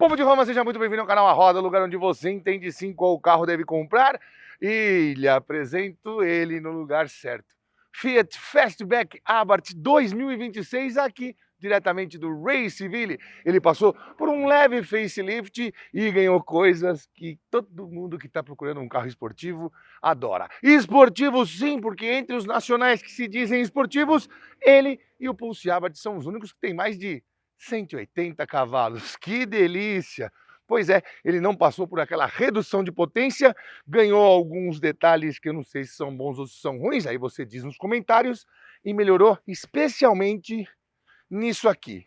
Povo de Roma, seja muito bem-vindo ao canal A Roda, lugar onde você entende sim qual carro deve comprar e lhe apresento ele no lugar certo. Fiat Fastback Abarth 2026 aqui diretamente do Raceville. Ele passou por um leve facelift e ganhou coisas que todo mundo que está procurando um carro esportivo adora. Esportivo sim, porque entre os nacionais que se dizem esportivos, ele e o Pulse Abarth são os únicos que têm mais de 180 cavalos, que delícia! Pois é, ele não passou por aquela redução de potência, ganhou alguns detalhes que eu não sei se são bons ou se são ruins, aí você diz nos comentários, e melhorou especialmente nisso aqui.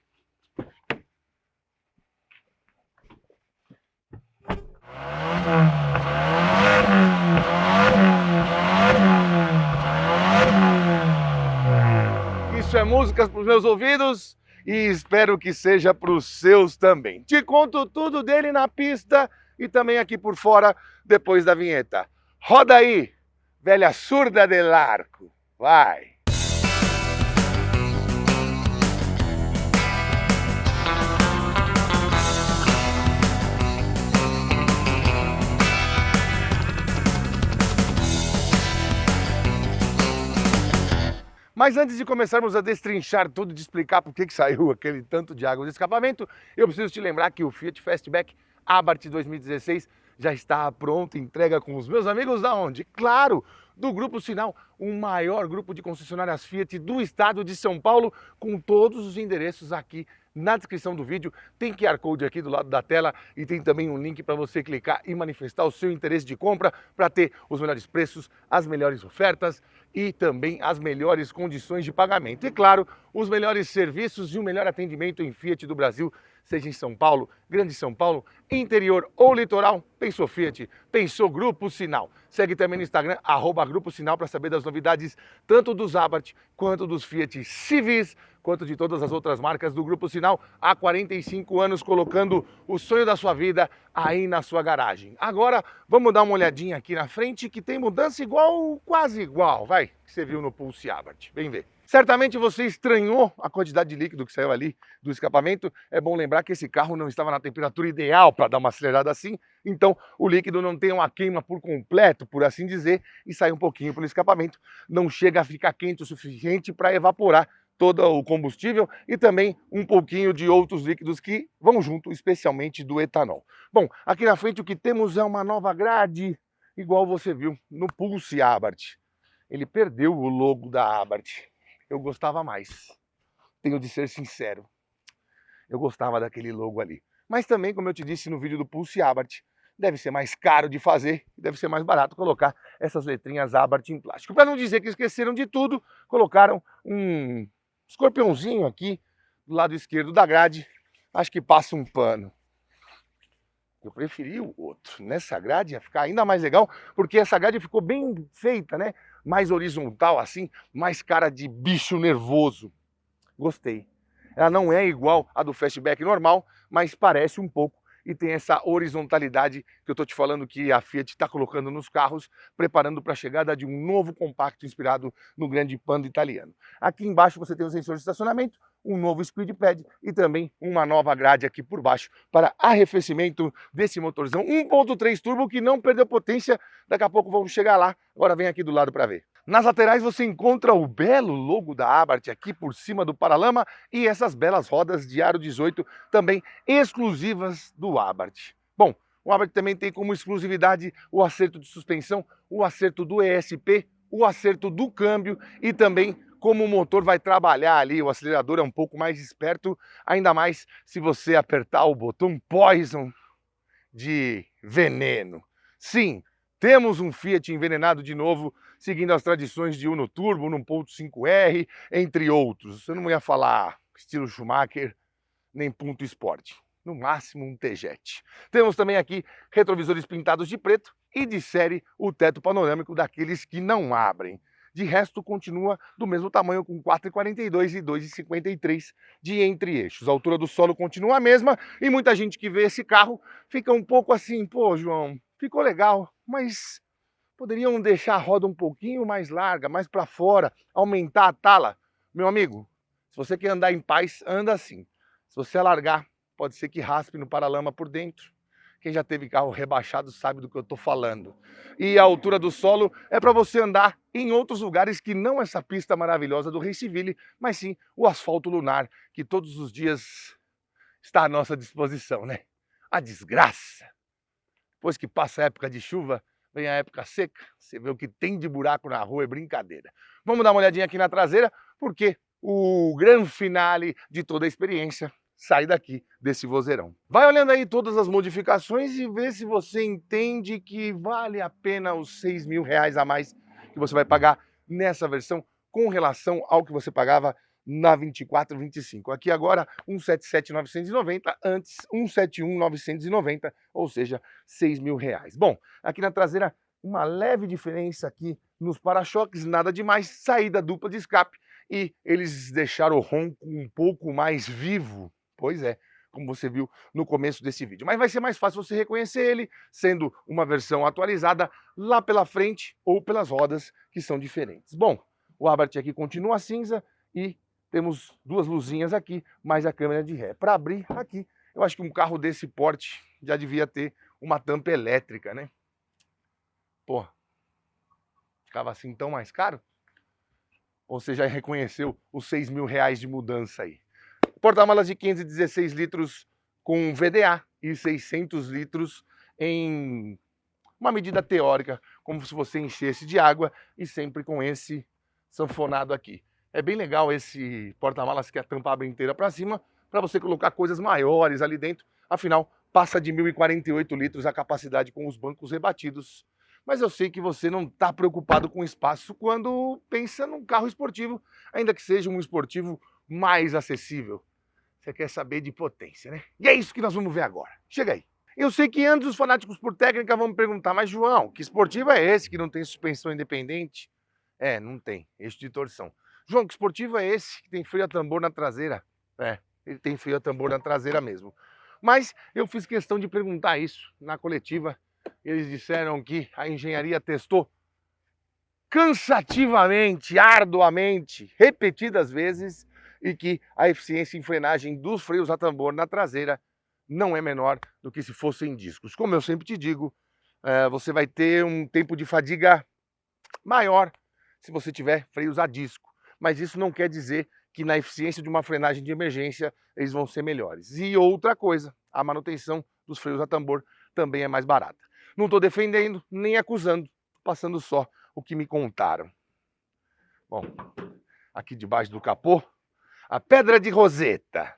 Isso é músicas para os meus ouvidos e espero que seja para os seus também. Te conto tudo dele na pista e também aqui por fora depois da vinheta. Roda aí, velha surda del arco. Vai! Mas antes de começarmos a destrinchar tudo, de explicar por que saiu aquele tanto de água do escapamento, eu preciso te lembrar que o Fiat Fastback Abarth 2016 já está pronto, entrega com os meus amigos da onde? Claro, do Grupo Sinal, o maior grupo de concessionárias Fiat do estado de São Paulo, com todos os endereços aqui na descrição do vídeo. Tem QR Code aqui do lado da tela e tem também um link para você clicar e manifestar o seu interesse de compra para ter os melhores preços, as melhores ofertas e também as melhores condições de pagamento. E claro, os melhores serviços e o melhor atendimento em Fiat do Brasil, seja em São Paulo, Grande São Paulo, interior ou litoral. Pensou Fiat, pensou Grupo Sinal. Segue também no Instagram, @Grupo Sinal, para saber das novidades tanto dos Abarth quanto dos Fiat Civis, quanto de todas as outras marcas do Grupo Sinal, há 45 anos colocando o sonho da sua vida aí na sua garagem. Agora, vamos dar uma olhadinha aqui na frente, que tem mudança igual, quase igual, vai, que você viu no Pulse Abarth. Vem ver. Certamente você estranhou a quantidade de líquido que saiu ali do escapamento. É bom lembrar que esse carro não estava na temperatura ideal para dar uma acelerada assim, então o líquido não tem uma queima por completo, por assim dizer, e sai um pouquinho pelo escapamento. Não chega a ficar quente o suficiente para evaporar todo o combustível e também um pouquinho de outros líquidos que vão junto, especialmente do etanol. Bom, aqui na frente o que temos é uma nova grade, igual você viu no Pulse Abarth. Ele perdeu o logo da Abarth. Eu gostava mais, tenho de ser sincero. Eu gostava daquele logo ali. Mas também, como eu te disse no vídeo do Pulse Abarth, deve ser mais caro de fazer, deve ser mais barato colocar essas letrinhas Abarth em plástico. Para não dizer que esqueceram de tudo, colocaram um escorpiãozinho aqui do lado esquerdo da grade, acho que passa um pano. Eu preferi o outro. Nessa grade ia ficar ainda mais legal, porque essa grade ficou bem feita, né? Mais horizontal assim, mais cara de bicho nervoso. Gostei. Ela não é igual a do Fastback normal, mas parece um pouco e tem essa horizontalidade que eu estou te falando que a Fiat está colocando nos carros, preparando para a chegada de um novo compacto inspirado no grande Panda italiano. Aqui embaixo você tem o sensor de estacionamento, um novo Speed Pad e também uma nova grade aqui por baixo para arrefecimento desse motorzão 1.3 turbo que não perdeu potência. Daqui a pouco vamos chegar lá, agora vem aqui do lado para ver. Nas laterais você encontra o belo logo da Abarth aqui por cima do paralama e essas belas rodas de aro 18 também exclusivas do Abarth. Bom, o Abarth também tem como exclusividade o acerto de suspensão, o acerto do ESP, o acerto do câmbio e também como o motor vai trabalhar ali, o acelerador é um pouco mais esperto, ainda mais se você apertar o botão Poison de veneno. Sim, temos um Fiat envenenado de novo, seguindo as tradições de Uno Turbo, 1.5R, entre outros. Eu não ia falar estilo Schumacher, nem ponto esporte. No máximo um T-Jet. Temos também aqui retrovisores pintados de preto e de série o teto panorâmico daqueles que não abrem. De resto, continua do mesmo tamanho com 4,42 e 2,53 de entre-eixos. A altura do solo continua a mesma e muita gente que vê esse carro fica um pouco assim, pô, João, ficou legal, mas poderiam deixar a roda um pouquinho mais larga, mais para fora, aumentar a tala. Meu amigo, se você quer andar em paz, anda assim. Se você alargar, pode ser que raspe no paralama por dentro. Quem já teve carro rebaixado sabe do que eu estou falando. E a altura do solo é para você andar em outros lugares que não essa pista maravilhosa do Raceville, mas sim o asfalto lunar, que todos os dias está à nossa disposição, né? A desgraça! Depois que passa a época de chuva, vem a época seca, você vê o que tem de buraco na rua, é brincadeira. Vamos dar uma olhadinha aqui na traseira, porque o grande finale de toda a experiência sai daqui desse vozeirão. Vai olhando aí todas as modificações e vê se você entende que vale a pena os R$6.000 a mais que você vai pagar nessa versão com relação ao que você pagava na 24-25. Aqui agora 177.990, antes 171.990, ou seja, R$6.000. Bom, aqui na traseira uma leve diferença aqui nos para-choques, nada demais, saída dupla de escape e eles deixaram o ronco um pouco mais vivo. Pois é, como você viu no começo desse vídeo. Mas vai ser mais fácil você reconhecer ele, sendo uma versão atualizada lá pela frente ou pelas rodas, que são diferentes. Bom, o Abarth aqui continua cinza e temos duas luzinhas aqui, mais a câmera de ré. Para abrir aqui, eu acho que um carro desse porte já devia ter uma tampa elétrica, né? Pô, ficava assim tão mais caro? Ou você já reconheceu os R$6.000 de mudança aí? Porta-malas de 516 litros com VDA e 600 litros em uma medida teórica, como se você enchesse de água e sempre com esse sanfonado aqui. É bem legal esse porta-malas que a tampa abre inteira para cima, para você colocar coisas maiores ali dentro. Afinal, passa de 1.048 litros a capacidade com os bancos rebatidos. Mas eu sei que você não está preocupado com espaço quando pensa num carro esportivo, ainda que seja um esportivo mais acessível. Você quer saber de potência, né? E é isso que nós vamos ver agora. Chega aí. Eu sei que antes os fanáticos por técnica vão me perguntar, mas João, que esportivo é esse que não tem suspensão independente? É, não tem, eixo de torção. João, que esportivo é esse que tem freio a tambor na traseira? É, ele tem freio a tambor na traseira mesmo. Mas eu fiz questão de perguntar isso na coletiva. Eles disseram que a engenharia testou cansativamente, arduamente, repetidas vezes, e que a eficiência em frenagem dos freios a tambor na traseira não é menor do que se fossem discos. Como eu sempre te digo, você vai ter um tempo de fadiga maior se você tiver freios a disco. Mas isso não quer dizer que na eficiência de uma frenagem de emergência eles vão ser melhores. E outra coisa, a manutenção dos freios a tambor também é mais barata. Não estou defendendo nem acusando, passando só o que me contaram. Bom, aqui debaixo do capô, a pedra de roseta.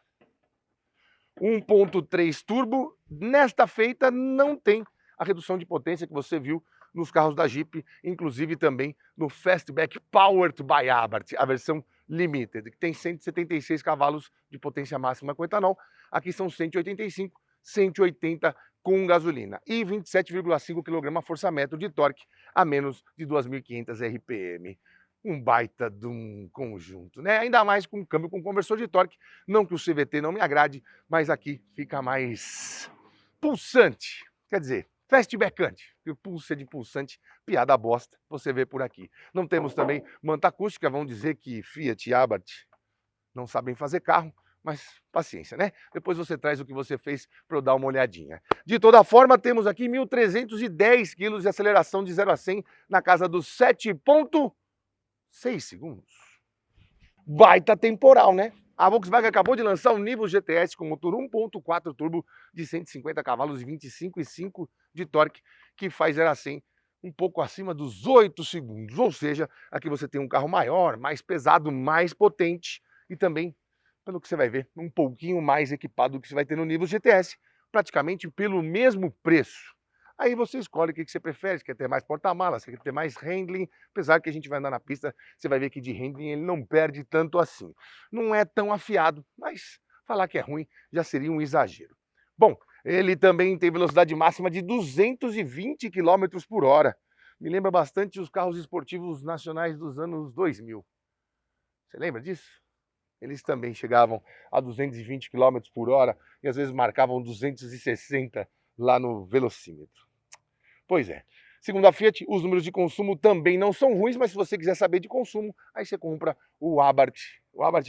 1.3 turbo, nesta feita não tem a redução de potência que você viu nos carros da Jeep, inclusive também no Fastback Powered by Abarth, a versão Limited, que tem 176 cavalos de potência máxima com etanol. Aqui são 185, 180 com gasolina e 27,5 kgfm de torque a menos de 2.500 RPM. Um baita de um conjunto, né? Ainda mais com câmbio com conversor de torque. Não que o CVT não me agrade, mas aqui fica mais pulsante. Quer dizer, fastbackante. E o pulso de pulsante, piada bosta, você vê por aqui. Não temos também manta acústica, vão dizer que Fiat e Abarth não sabem fazer carro, mas paciência, né? Depois você traz o que você fez para eu dar uma olhadinha. De toda forma, temos aqui 1.310 kg de aceleração de 0 a 100 na casa dos 7,6 segundos. Baita temporal, né? A Volkswagen acabou de lançar o Nivus GTS com motor 1.4 turbo de 150 cavalos e 25,5 de torque, que faz 0 a 100 um pouco acima dos 8 segundos. Ou seja, aqui você tem um carro maior, mais pesado, mais potente e também, pelo que você vai ver, um pouquinho mais equipado do que você vai ter no Nivus GTS, praticamente pelo mesmo preço. Aí você escolhe o que você prefere, se quer ter mais porta-malas, se quer ter mais handling, apesar que a gente vai andar na pista, você vai ver que de handling ele não perde tanto assim. Não é tão afiado, mas falar que é ruim já seria um exagero. Bom, ele também tem velocidade máxima de 220 km por hora. Me lembra bastante os carros esportivos nacionais dos anos 2000. Você lembra disso? Eles também chegavam a 220 km por hora e às vezes marcavam 260 lá no velocímetro. Pois é. Segundo a Fiat, os números de consumo também não são ruins, mas se você quiser saber de consumo, aí você compra o Abarth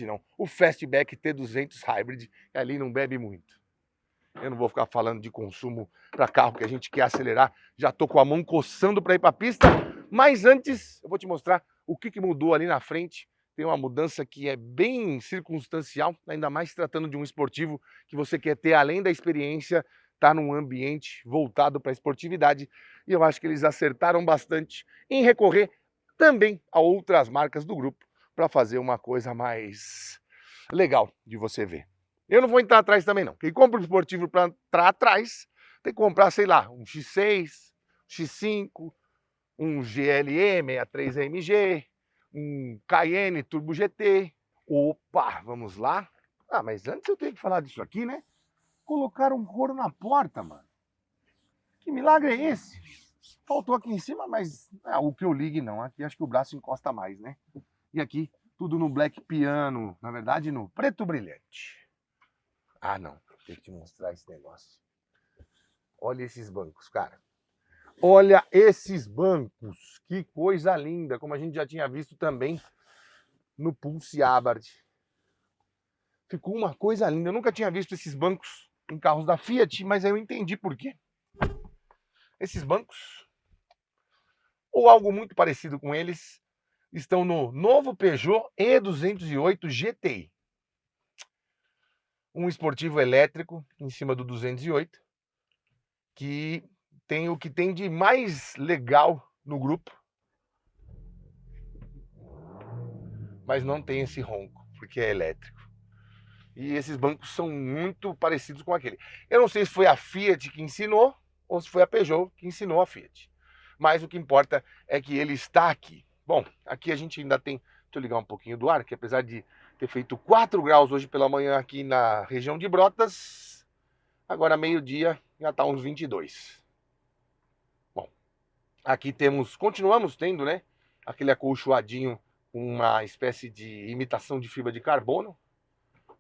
não, o Fastback T200 Hybrid, que ali não bebe muito. Eu não vou ficar falando de consumo para carro que a gente quer acelerar. Já tô com a mão coçando para ir para a pista. Mas antes, eu vou te mostrar o que mudou ali na frente. Tem uma mudança que é bem circunstancial, ainda mais se tratando de um esportivo que você quer ter, além da experiência, tá num ambiente voltado para a esportividade. E eu acho que eles acertaram bastante em recorrer também a outras marcas do grupo para fazer uma coisa mais legal de você ver. Eu não vou entrar atrás também não. Quem compra um esportivo para entrar atrás, tem que comprar, sei lá, um X6, X5, um GLE 63 AMG, um Cayenne Turbo GT. Opa, vamos lá. Ah, mas antes eu tenho que falar disso aqui, né? Colocaram um couro na porta, mano. Que milagre é esse? Faltou aqui em cima, mas o que eu ligue não. Aqui acho que o braço encosta mais, né? E aqui tudo no black piano, na verdade no preto brilhante. Ah, não. Tem que te mostrar esse negócio. Olha esses bancos, cara. Olha esses bancos. Que coisa linda. Como a gente já tinha visto também no Pulse Abarth. Ficou uma coisa linda. Eu nunca tinha visto esses bancos em carros da Fiat, mas eu entendi por quê. Esses bancos, ou algo muito parecido com eles, estão no novo Peugeot E208 GTI. Um esportivo elétrico em cima do 208, que tem o que tem de mais legal no grupo, mas não tem esse ronco, porque é elétrico. E esses bancos são muito parecidos com aquele. Eu não sei se foi a Fiat que ensinou, ou se foi a Peugeot que ensinou a Fiat. Mas o que importa é que ele está aqui. Bom, aqui a gente ainda tem... Deixa eu ligar um pouquinho do ar, que apesar de ter feito 4 graus hoje pela manhã aqui na região de Brotas, agora meio-dia já está uns 22. Bom, aqui continuamos tendo, né, aquele acolchoadinho com uma espécie de imitação de fibra de carbono.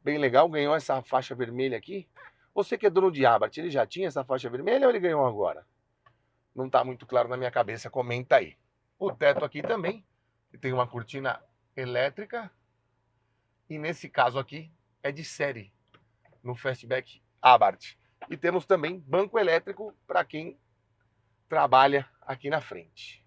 Bem legal, ganhou essa faixa vermelha aqui. Você que é dono de Abarth, ele já tinha essa faixa vermelha ou ele ganhou agora? Não está muito claro na minha cabeça, comenta aí. O teto aqui também, que tem uma cortina elétrica. E nesse caso aqui é de série, no Fastback Abarth. E temos também banco elétrico para quem trabalha aqui na frente.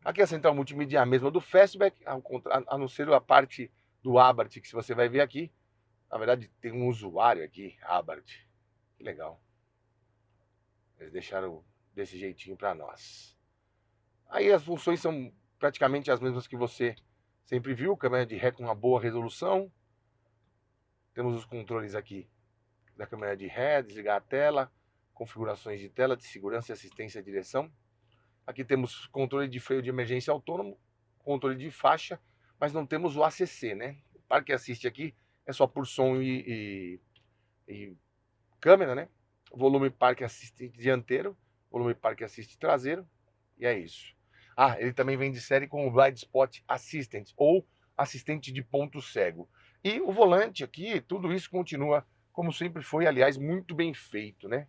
Aqui a central multimídia é a mesma do Fastback, a não ser a parte do Abarth, que se você vai ver aqui, na verdade tem um usuário aqui, Abarth. Que legal. Eles deixaram desse jeitinho para nós. Aí as funções são praticamente as mesmas que você sempre viu, câmera de ré com uma boa resolução. Temos os controles aqui da câmera de ré, desligar a tela, configurações de tela, de segurança e assistência à direção. Aqui temos controle de freio de emergência autônomo, controle de faixa, mas não temos o ACC, né? O Parque Assist aqui é só por som e câmera, né? Volume Parque Assist dianteiro, volume Parque Assist traseiro, e é isso. Ah, ele também vem de série com o Blind Spot Assistant, ou assistente de ponto cego. E o volante aqui, tudo isso continua como sempre foi, aliás, muito bem feito, né?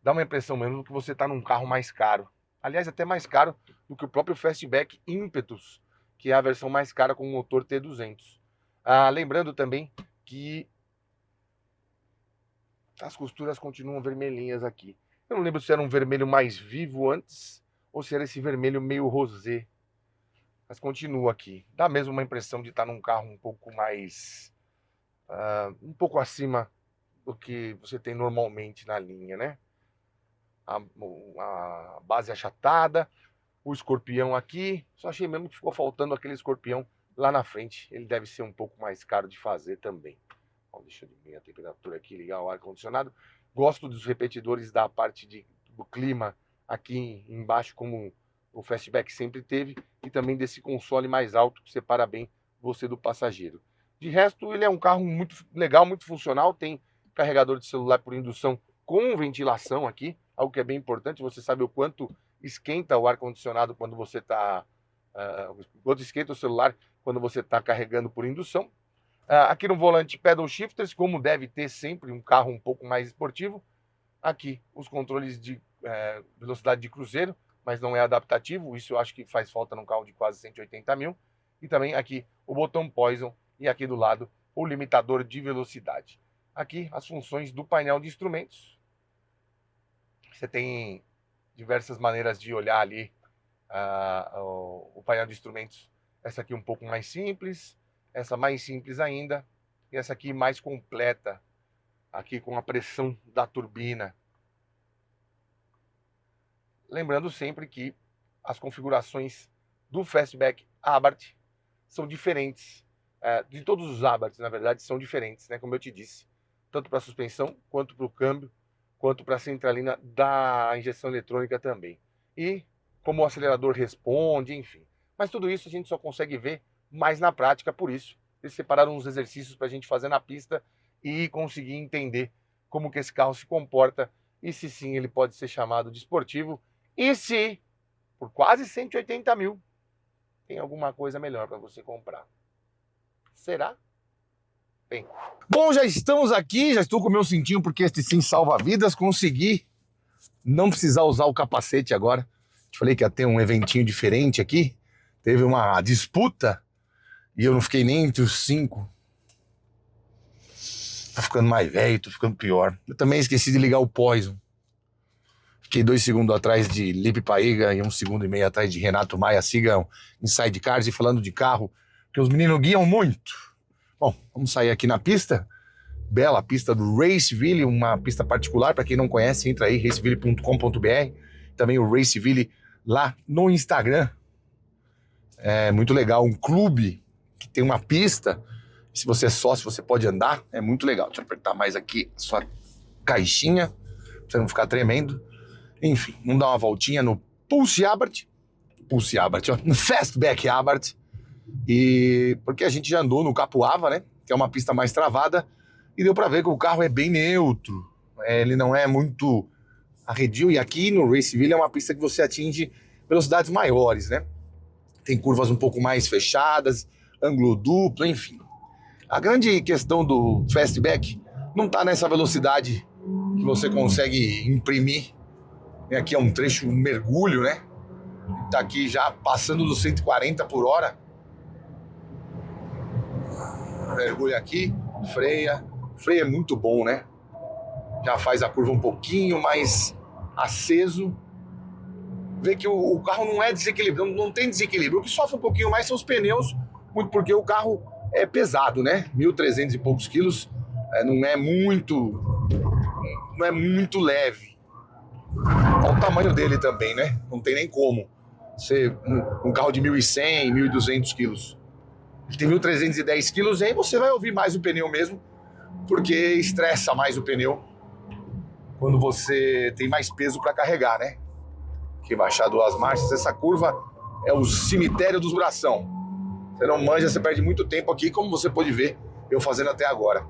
Dá uma impressão mesmo que você está num carro mais caro. Aliás, até mais caro do que o próprio Fastback Impetus, que é a versão mais cara com o motor T200. Lembrando também que as costuras continuam vermelhinhas aqui. Eu não lembro se era um vermelho mais vivo antes ou se era esse vermelho meio rosé. Mas continua aqui. Dá mesmo uma impressão de estar num carro um pouco mais... um pouco acima do que você tem normalmente na linha, né? A base achatada, o escorpião aqui. Só achei mesmo que ficou faltando aquele escorpião lá na frente. Ele deve ser um pouco mais caro de fazer também. Bom, deixa eu diminuir a temperatura aqui, ligar o ar-condicionado. Gosto dos repetidores da parte do clima aqui embaixo, como o Fastback sempre teve, e também desse console mais alto que separa bem você do passageiro. De resto, ele é um carro muito legal, muito funcional, tem carregador de celular por indução com ventilação aqui, algo que é bem importante. Você sabe o quanto esquenta o ar-condicionado quando você está... quanto esquenta o celular quando você está carregando por indução. Aqui no volante, pedal shifters, como deve ter sempre um carro um pouco mais esportivo. Aqui os controles de velocidade de cruzeiro, mas não é adaptativo. Isso eu acho que faz falta num carro de quase 180 mil. E também aqui o botão Poison e aqui do lado o limitador de velocidade. aqui as funções do painel de instrumentos. Você tem diversas maneiras de olhar ali o painel de instrumentos. Essa aqui um pouco mais simples, essa mais simples ainda, e essa aqui mais completa, aqui com a pressão da turbina. Lembrando sempre que as configurações do Fastback Abarth são diferentes, de todos os Abarths, na verdade, são diferentes, né? Como eu te disse, tanto para a suspensão, quanto para o câmbio, quanto para a centralina da injeção eletrônica também. E como o acelerador responde, enfim. Mas tudo isso a gente só consegue ver mais na prática, por isso eles separaram uns exercícios para a gente fazer na pista e conseguir entender como que esse carro se comporta e se sim ele pode ser chamado de esportivo e se, por quase 180 mil, tem alguma coisa melhor para você comprar. Será? Bem. Bom, já estamos aqui, já estou com o meu cintinho, porque este sim salva vidas. Consegui não precisar usar o capacete agora. Te falei que ia ter um eventinho diferente aqui. Teve uma disputa e eu não fiquei nem entre os 5. Tá ficando mais velho, tô ficando pior. Eu também esqueci de ligar o Poison. Fiquei 2 segundos atrás de Lipe Paiga e 1,5 segundos atrás de Renato Maia. Sigam Inside Cars e falando de carro, que os meninos guiam muito. Bom, vamos sair aqui na pista. Bela pista do Raceville, uma pista particular. Para quem não conhece, entra aí, raceville.com.br. Também o Raceville lá no Instagram. É muito legal, um clube que tem uma pista. Se você é sócio, você pode andar. É muito legal. Deixa eu apertar mais aqui a sua caixinha, pra você não ficar tremendo. Enfim, vamos dar uma voltinha no Pulse Abarth, ó, no Fastback Abarth. E porque a gente já andou no Capuava, né? Que é uma pista mais travada. E deu pra ver que o carro é bem neutro. Ele não é muito arredio. E aqui no Raceville é uma pista que você atinge velocidades maiores, né? Tem curvas um pouco mais fechadas, ângulo duplo, enfim. A grande questão do Fastback não tá nessa velocidade que você consegue imprimir. Aqui é um trecho, um mergulho, né? Tá aqui já passando dos 140 por hora. Mergulha aqui, freia. Freio é muito bom, né? Já faz a curva um pouquinho mais aceso. Vê que o carro não é desequilibrado, não tem desequilíbrio. O que sofre um pouquinho mais são os pneus, muito porque o carro é pesado, né? 1.300 e poucos quilos, não é muito leve. Olha o tamanho dele também, né? Não tem nem como ser um carro de 1.100, 1.200 quilos. Ele tem 1.310 quilos e aí você vai ouvir mais o pneu mesmo, porque estressa mais o pneu quando você tem mais peso para carregar, né? Que baixar 2 marchas, essa curva é o cemitério dos bração. Você não manja, você perde muito tempo aqui, como você pode ver eu fazendo até agora.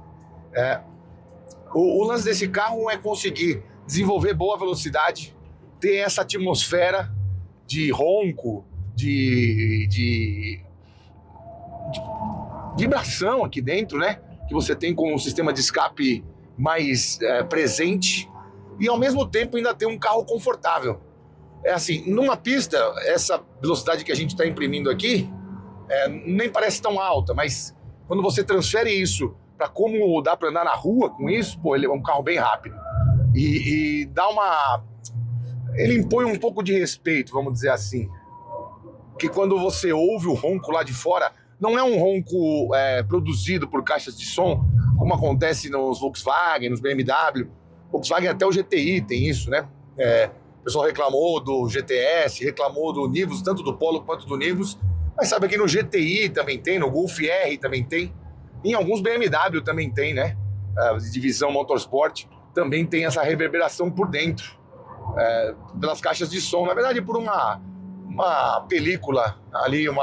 O lance desse carro é conseguir desenvolver boa velocidade, ter essa atmosfera de ronco, de vibração aqui dentro, né? Que você tem com um sistema de escape mais presente e ao mesmo tempo ainda ter um carro confortável. É assim, numa pista, essa velocidade que a gente está imprimindo aqui nem parece tão alta, mas quando você transfere isso para como dá para andar na rua com isso, pô, ele é um carro bem rápido. E dá uma... Ele impõe um pouco de respeito, vamos dizer assim. Que quando você ouve o ronco lá de fora, não é um ronco produzido por caixas de som, como acontece nos Volkswagen, nos BMW. Volkswagen até o GTI tem isso, né? O pessoal reclamou do GTS, reclamou do Nivus, tanto do Polo quanto do Nivus. Mas sabe que no GTI também tem, no Golf R também tem. Em alguns BMW também tem, né? A divisão Motorsport também tem essa reverberação por dentro, pelas caixas de som. Na verdade, por uma película ali, como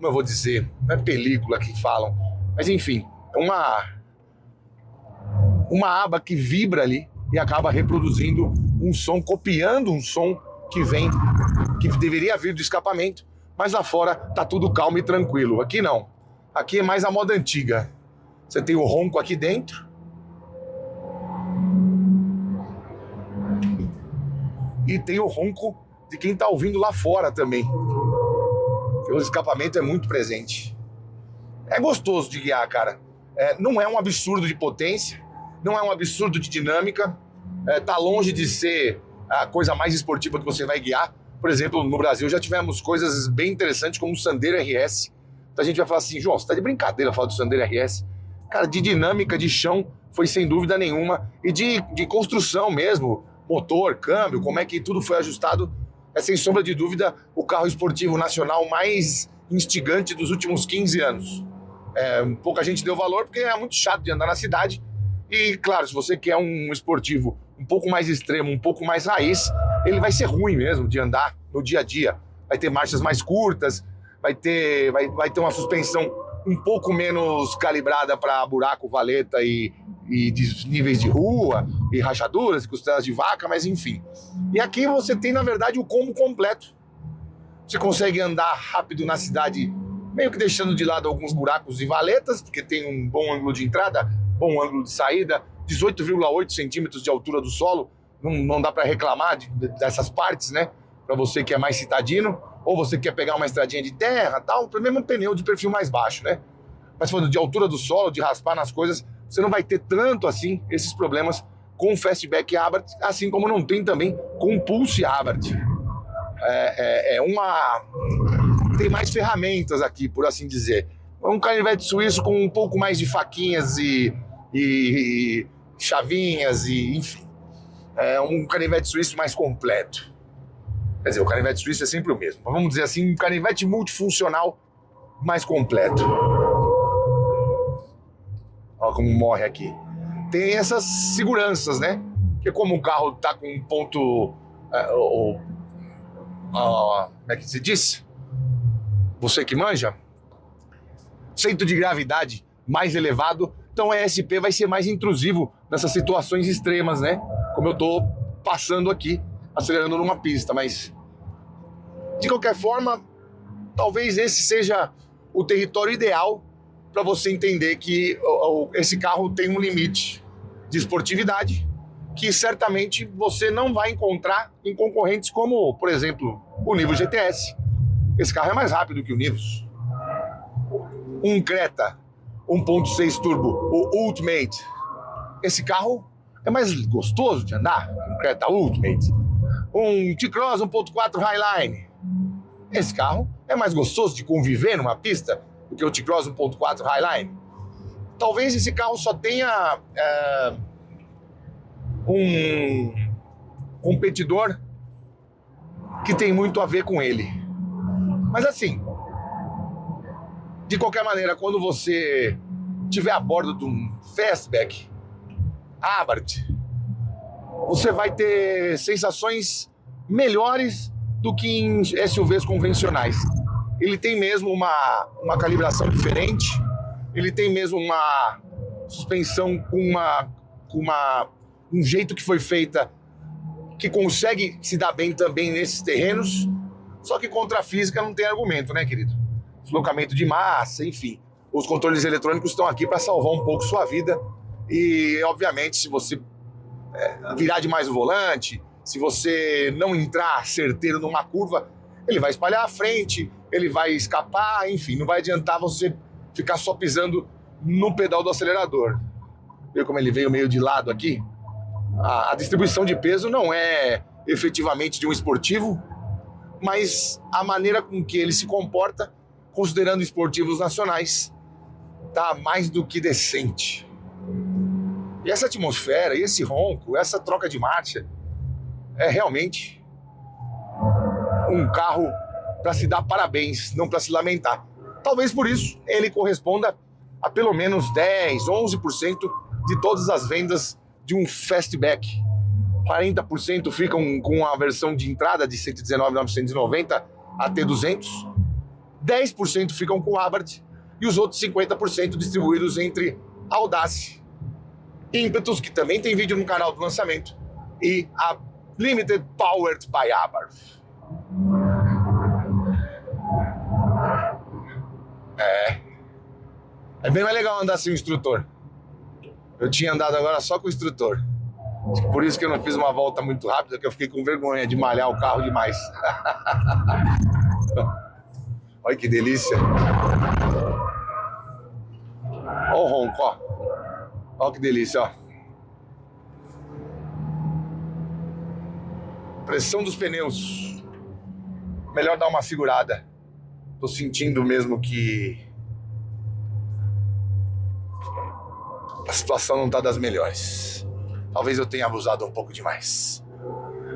eu vou dizer, não é película que falam, mas enfim, é uma aba que vibra ali e acaba reproduzindo um som, copiando um som que deveria vir do escapamento, mas lá fora tá tudo calmo e tranquilo. Aqui não, aqui é mais a moda antiga. Você tem o ronco aqui dentro e tem o ronco de quem tá ouvindo lá fora também. O escapamento é muito presente. É gostoso de guiar, cara. Não é um absurdo de potência, não é um absurdo de dinâmica, tá longe de ser a coisa mais esportiva que você vai guiar. Por exemplo, no Brasil já tivemos coisas bem interessantes como o Sandero RS. Então a gente vai falar assim, João, você tá de brincadeira falar do Sandero RS. Cara, de dinâmica, de chão, foi sem dúvida nenhuma. E de construção mesmo, motor, câmbio, como é que tudo foi ajustado, sem sombra de dúvida o carro esportivo nacional mais instigante dos últimos 15 anos. Pouca gente deu valor porque é muito chato de andar na cidade. E claro, se você quer um esportivo um pouco mais extremo, um pouco mais raiz, ele vai ser ruim mesmo de andar no dia a dia. Vai ter marchas mais curtas, vai ter uma suspensão um pouco menos calibrada para buraco, valeta e níveis de rua, e rachaduras, e costelas de vaca, mas enfim. E aqui você tem, na verdade, o combo completo. Você consegue andar rápido na cidade, meio que deixando de lado alguns buracos e valetas, porque tem um bom ângulo de entrada, bom ângulo de saída, 18,8 centímetros de altura do solo, não dá para reclamar dessas partes, né? Para você que é mais citadino, ou você quer pegar uma estradinha de terra, tal, mesmo um pneu de perfil mais baixo, né? Mas falando de altura do solo, de raspar nas coisas, você não vai ter tanto assim esses problemas com o Fastback Abarth, assim como não tem também com o Pulse Abarth. Tem mais ferramentas aqui, por assim dizer. Um canivete suíço com um pouco mais de faquinhas e chavinhas, e enfim. É um canivete suíço mais completo. Quer dizer, o canivete suíço é sempre o mesmo. Mas vamos dizer assim, um canivete multifuncional mais completo. Olha como morre aqui. Tem essas seguranças, né? Porque como o carro está com um ponto... como é que se diz? Você que manja? Centro de gravidade mais elevado. Então o ESP vai ser mais intrusivo nessas situações extremas, né? Como eu estou passando aqui, acelerando numa pista. Mas, de qualquer forma, talvez esse seja o território ideal para você entender que esse carro tem um limite de esportividade que certamente você não vai encontrar em concorrentes como, por exemplo, o Nivus GTS. Esse carro é mais rápido que o Nivus. Um Creta 1.6 Turbo, o Ultimate. Esse carro é mais gostoso de andar, um Creta Ultimate. Um T-Cross 1.4 Highline. Esse carro é mais gostoso de conviver numa pista do que o T-Cross 1.4 Highline. Talvez esse carro só tenha um competidor que tem muito a ver com ele. Mas assim, de qualquer maneira, quando você estiver a bordo de um Fastback Abarth, você vai ter sensações melhores do que em SUVs convencionais. Ele tem mesmo uma calibração diferente, ele tem mesmo uma suspensão com um jeito que foi feita que consegue se dar bem também nesses terrenos, só que contra a física não tem argumento, né, querido? Deslocamento de massa, enfim. Os controles eletrônicos estão aqui para salvar um pouco sua vida e, obviamente, se você virar demais o volante, se você não entrar certeiro numa curva, ele vai espalhar a frente, ele vai escapar, enfim, não vai adiantar você ficar só pisando no pedal do acelerador. Viu como ele veio meio de lado aqui? A distribuição de peso não é efetivamente de um esportivo, mas a maneira com que ele se comporta, considerando esportivos nacionais, tá mais do que decente. E essa atmosfera, e esse ronco, essa troca de marcha, é realmente um carro para se dar parabéns, não para se lamentar. Talvez por isso ele corresponda a pelo menos 10, 11% de todas as vendas de um Fastback. 40% ficam com a versão de entrada de 119.990 até 200, 10% ficam com o Abarth e os outros 50% distribuídos entre Audace, Impetus, que também tem vídeo no canal do lançamento, e a Limited Powered by Abarth. É bem mais legal andar sem o instrutor. Eu tinha andado agora só com o instrutor. Por isso que eu não fiz uma volta muito rápida, que eu fiquei com vergonha de malhar o carro demais. Olha que delícia. Ó o ronco, ó. Ó que delícia, ó. Pressão dos pneus. Melhor dar uma segurada. Tô sentindo mesmo que a situação não tá das melhores. Talvez eu tenha abusado um pouco demais.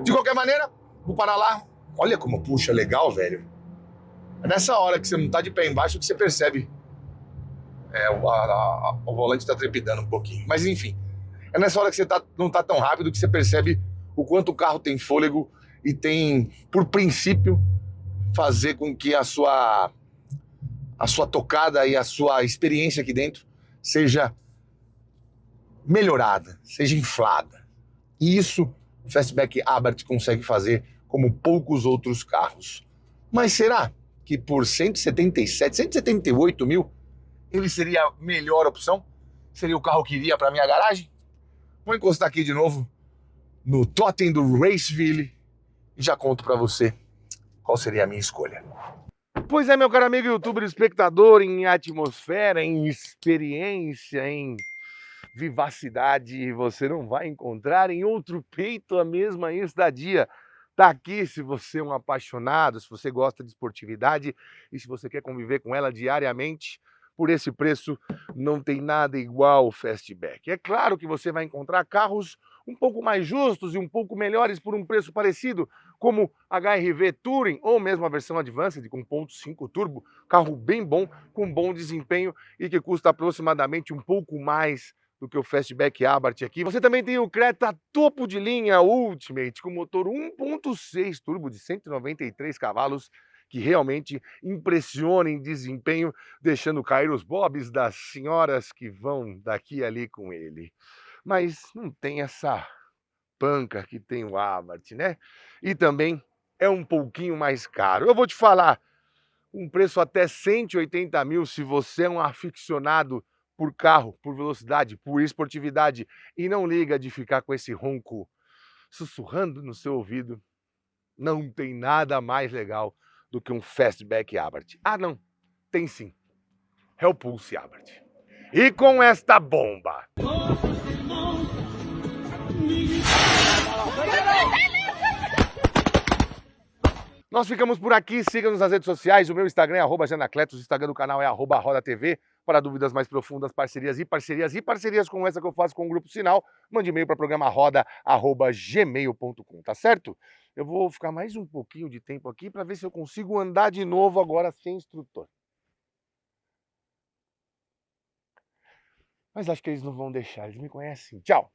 De qualquer maneira, vou parar lá. Olha como puxa legal, velho. É nessa hora que você não tá de pé embaixo que você percebe. O volante tá trepidando um pouquinho. Mas enfim, é nessa hora que você não tá tão rápido que você percebe o quanto o carro tem fôlego e tem, por princípio, fazer com que a sua tocada e a sua experiência aqui dentro seja melhorada, seja inflada. E isso o Fastback Abarth consegue fazer como poucos outros carros. Mas será que por 178 mil ele seria a melhor opção? Seria o carro que iria para minha garagem? Vou encostar aqui de novo no totem do Raceville e já conto para você qual seria a minha escolha. Pois é, meu caro amigo youtuber, espectador, em atmosfera, em experiência, em vivacidade, você não vai encontrar em outro peito a mesma estadia. Tá aqui se você é um apaixonado, se você gosta de esportividade e se você quer conviver com ela diariamente. Por esse preço, não tem nada igual o Fastback. É claro que você vai encontrar carros um pouco mais justos e um pouco melhores por um preço parecido, como HR-V Touring ou mesmo a versão Advanced com 1.5 turbo, carro bem bom, com bom desempenho e que custa aproximadamente um pouco mais do que o Fastback Abarth aqui. Você também tem o Creta topo de linha Ultimate com motor 1.6 turbo de 193 cavalos, que realmente impressiona em desempenho, deixando cair os bobs das senhoras que vão daqui e ali com ele. Mas não tem essa panca que tem o Abarth, né? E também é um pouquinho mais caro. Eu vou te falar, um preço até 180 mil se você é um aficionado por carro, por velocidade, por esportividade e não liga de ficar com esse ronco sussurrando no seu ouvido. Não tem nada mais legal do que um Fastback Abarth. Ah, não, tem sim. É o Pulse Abarth. E com esta bomba... Nós ficamos por aqui, siga-nos nas redes sociais, o meu Instagram é @janacletos, o Instagram do canal é @rodatv. Para dúvidas mais profundas, parcerias como essa que eu faço com o Grupo Sinal, mande e-mail para programa roda@gmail.com, tá certo? Eu vou ficar mais um pouquinho de tempo aqui para ver se eu consigo andar de novo agora sem instrutor. Mas acho que eles não vão deixar, eles me conhecem. Tchau!